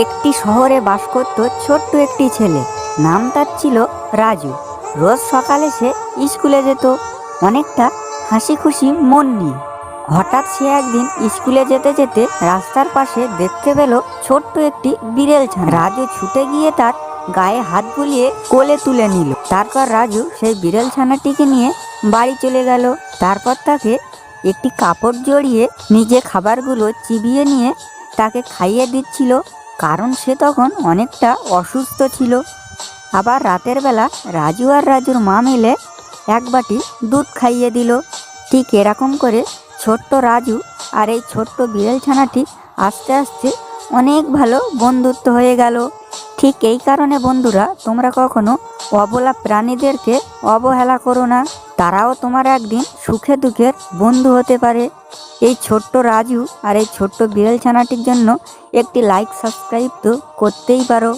একটি শহরে বাস করত ছোট্ট একটি ছেলে। নাম তার ছিল রাজু। রোজ সকালে সে স্কুলে যেত অনেকটা হাসি খুশি মন নিয়ে। হঠাৎ সে একদিন স্কুলে যেতে যেতে রাস্তার পাশে দেখতে পেল ছোট্ট একটি বিড়াল ছানা। রাজু ছুটে গিয়ে তার গায়ে হাত বুলিয়ে কোলে তুলে নিল। তারপর রাজু সেই বিড়াল ছানাটিকে নিয়ে বাড়ি চলে গেল। তারপর তাকে একটি কাপড় জড়িয়ে নিজে খাবারগুলো চিবিয়ে নিয়ে তাকে খাইয়ে দিচ্ছিল, কারণ সে তখন অনেকটা অসুস্থ ছিল। আবার রাতের বেলা রাজু আর রাজুর মা মিলে এক বাটি দুধ খাইয়ে দিল। ঠিক এরকম করে ছোট্ট রাজু আর এই ছোট্ট বিড়াল ছানাটি আস্তে আস্তে অনেক ভালো বন্ধুত্ব হয়ে গেল। ঠিক এই কারণে বন্ধুরা, তোমরা কখনো অবলা প্রাণীদেরকে অবহেলা করো না। তারাও তোমার একদিন সুখে দুঃখের বন্ধু হতে পারে। এই ছোট্ট রাজু আর এই ছোট্ট বিড়াল ছানাটির জন্য একটি লাইক সাবস্ক্রাইব তো করতেই পারো।